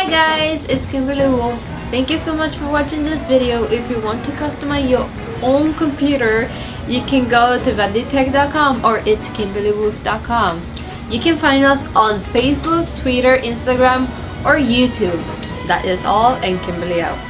guys, it's Kimberly Wolf. Thank you so much for watching this video. If you want to customize your own computer, you can go to banditech.com or it's kimberlywolf.com. You can find us on Facebook, Twitter, Instagram, or YouTube. That is all, and Kimberly out.